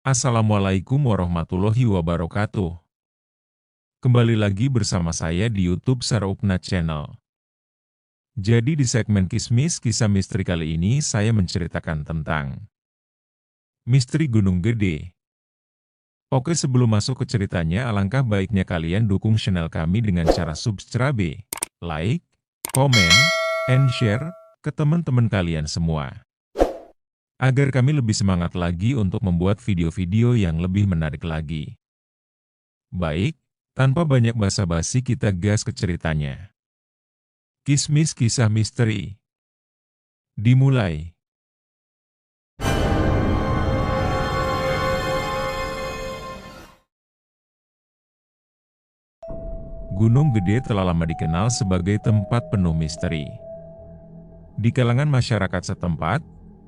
Assalamualaikum warahmatullahi wabarakatuh. Kembali lagi bersama saya di YouTube Saraupna Channel. Jadi di segmen Kismis Kisah Misteri kali ini saya menceritakan tentang Misteri Gunung Gede. Oke, sebelum masuk ke ceritanya, alangkah baiknya kalian dukung channel kami dengan cara subscribe, like, comment, and share ke teman-teman kalian semua. Agar kami lebih semangat lagi untuk membuat video-video yang lebih menarik lagi. Baik, tanpa banyak basa-basi kita gas ke ceritanya. Kismis Kisah Misteri dimulai. Gunung Gede telah lama dikenal sebagai tempat penuh misteri. Di kalangan masyarakat setempat,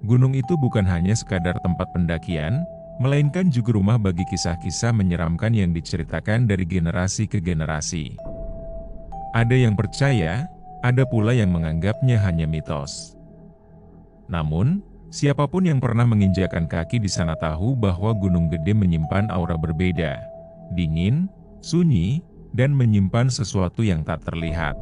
gunung itu bukan hanya sekadar tempat pendakian, melainkan juga rumah bagi kisah-kisah menyeramkan yang diceritakan dari generasi ke generasi. Ada yang percaya, ada pula yang menganggapnya hanya mitos. Namun, siapapun yang pernah menginjakkan kaki di sana tahu bahwa Gunung Gede menyimpan aura berbeda, dingin, sunyi, dan menyimpan sesuatu yang tak terlihat.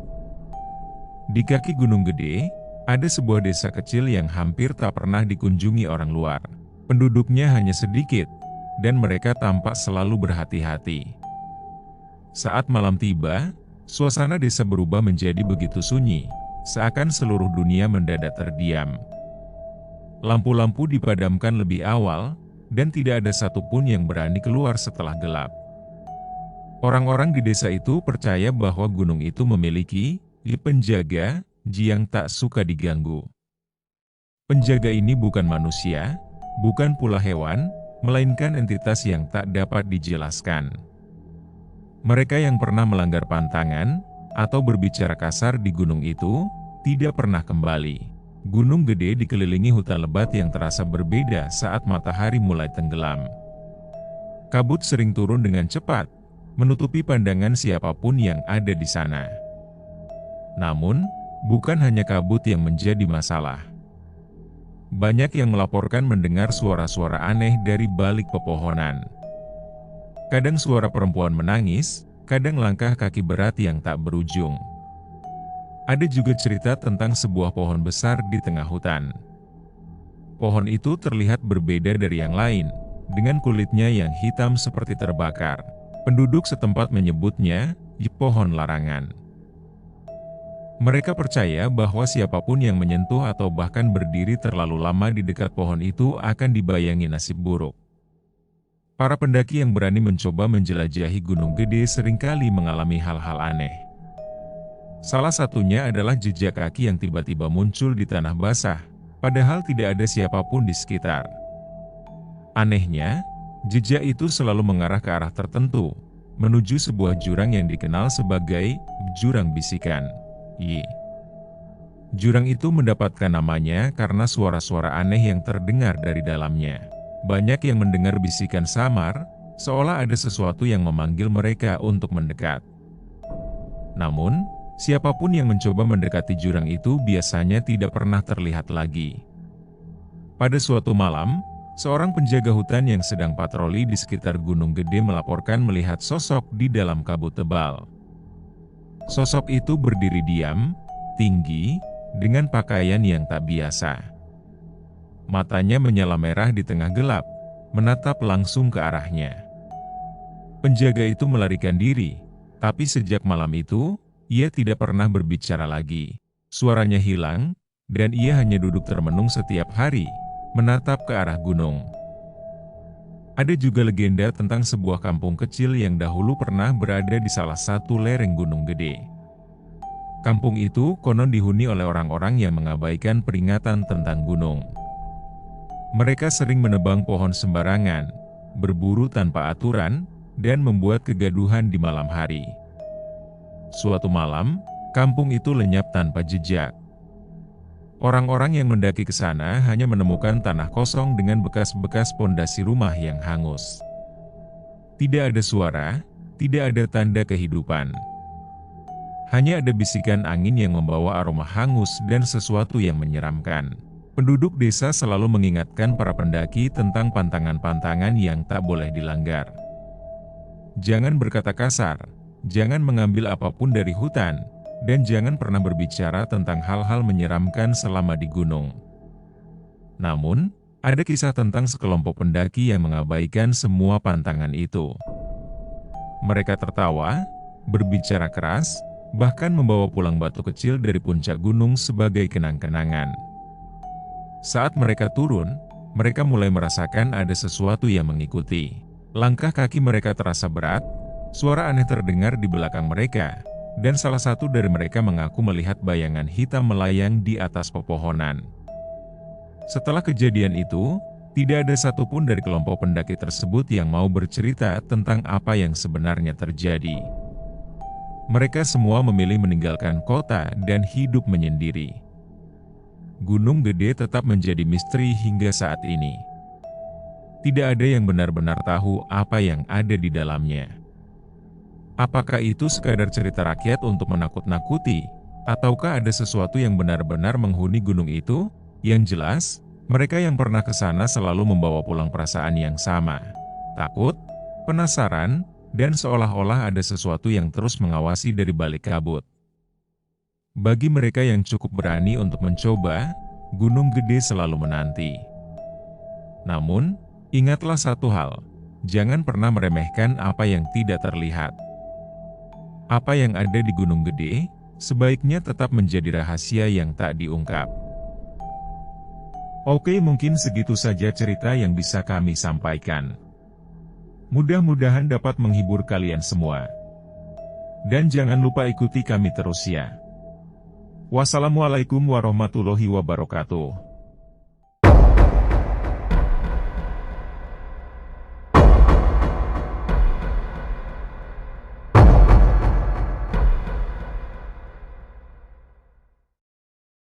Di kaki Gunung Gede, ada sebuah desa kecil yang hampir tak pernah dikunjungi orang luar. Penduduknya hanya sedikit, dan mereka tampak selalu berhati-hati. Saat malam tiba, suasana desa berubah menjadi begitu sunyi, seakan seluruh dunia mendadak terdiam. Lampu-lampu dipadamkan lebih awal, dan tidak ada satupun yang berani keluar setelah gelap. Orang-orang di desa itu percaya bahwa gunung itu memiliki penjaga yang tak suka diganggu. Penjaga ini bukan manusia, bukan pula hewan, melainkan entitas yang tak dapat dijelaskan. Mereka yang pernah melanggar pantangan, atau berbicara kasar di gunung itu, tidak pernah kembali. Gunung Gede dikelilingi hutan lebat yang terasa berbeda saat matahari mulai tenggelam. Kabut sering turun dengan cepat, menutupi pandangan siapapun yang ada di sana. Namun, bukan hanya kabut yang menjadi masalah. Banyak yang melaporkan mendengar suara-suara aneh dari balik pepohonan. Kadang suara perempuan menangis, kadang langkah kaki berat yang tak berujung. Ada juga cerita tentang sebuah pohon besar di tengah hutan. Pohon itu terlihat berbeda dari yang lain, dengan kulitnya yang hitam seperti terbakar. Penduduk setempat menyebutnya pohon larangan. Mereka percaya bahwa siapapun yang menyentuh atau bahkan berdiri terlalu lama di dekat pohon itu akan dibayangi nasib buruk. Para pendaki yang berani mencoba menjelajahi Gunung Gede seringkali mengalami hal-hal aneh. Salah satunya adalah jejak kaki yang tiba-tiba muncul di tanah basah, padahal tidak ada siapapun di sekitar. Anehnya, jejak itu selalu mengarah ke arah tertentu, menuju sebuah jurang yang dikenal sebagai jurang bisikan. Jurang itu mendapatkan namanya karena suara-suara aneh yang terdengar dari dalamnya. Banyak yang mendengar bisikan samar, seolah ada sesuatu yang memanggil mereka untuk mendekat. Namun, siapapun yang mencoba mendekati jurang itu biasanya tidak pernah terlihat lagi. Pada suatu malam, seorang penjaga hutan yang sedang patroli di sekitar Gunung Gede melaporkan melihat sosok di dalam kabut tebal. Sosok itu berdiri diam, tinggi, dengan pakaian yang tak biasa. Matanya menyala merah di tengah gelap, menatap langsung ke arahnya. Penjaga itu melarikan diri, tapi sejak malam itu, ia tidak pernah berbicara lagi. Suaranya hilang, dan ia hanya duduk termenung setiap hari, menatap ke arah gunung. Ada juga legenda tentang sebuah kampung kecil yang dahulu pernah berada di salah satu lereng Gunung Gede. Kampung itu konon dihuni oleh orang-orang yang mengabaikan peringatan tentang gunung. Mereka sering menebang pohon sembarangan, berburu tanpa aturan, dan membuat kegaduhan di malam hari. Suatu malam, kampung itu lenyap tanpa jejak. Orang-orang yang mendaki ke sana hanya menemukan tanah kosong dengan bekas-bekas pondasi rumah yang hangus. Tidak ada suara, tidak ada tanda kehidupan. Hanya ada bisikan angin yang membawa aroma hangus dan sesuatu yang menyeramkan. Penduduk desa selalu mengingatkan para pendaki tentang pantangan-pantangan yang tak boleh dilanggar. Jangan berkata kasar, jangan mengambil apapun dari hutan, dan jangan pernah berbicara tentang hal-hal menyeramkan selama di gunung. Namun, ada kisah tentang sekelompok pendaki yang mengabaikan semua pantangan itu. Mereka tertawa, berbicara keras, bahkan membawa pulang batu kecil dari puncak gunung sebagai kenang-kenangan. Saat mereka turun, mereka mulai merasakan ada sesuatu yang mengikuti. Langkah kaki mereka terasa berat, suara aneh terdengar di belakang mereka, dan salah satu dari mereka mengaku melihat bayangan hitam melayang di atas pepohonan. Setelah kejadian itu, tidak ada satupun dari kelompok pendaki tersebut yang mau bercerita tentang apa yang sebenarnya terjadi. Mereka semua memilih meninggalkan kota dan hidup menyendiri. Gunung Gede tetap menjadi misteri hingga saat ini. Tidak ada yang benar-benar tahu apa yang ada di dalamnya. Apakah itu sekadar cerita rakyat untuk menakut-nakuti, ataukah ada sesuatu yang benar-benar menghuni gunung itu? Yang jelas, mereka yang pernah ke sana selalu membawa pulang perasaan yang sama. Takut, penasaran, dan seolah-olah ada sesuatu yang terus mengawasi dari balik kabut. Bagi mereka yang cukup berani untuk mencoba, Gunung Gede selalu menanti. Namun, ingatlah satu hal, jangan pernah meremehkan apa yang tidak terlihat. Apa yang ada di Gunung Gede, sebaiknya tetap menjadi rahasia yang tak diungkap. Oke, mungkin segitu saja cerita yang bisa kami sampaikan. Mudah-mudahan dapat menghibur kalian semua. Dan jangan lupa ikuti kami terus ya. Wassalamualaikum warahmatullahi wabarakatuh.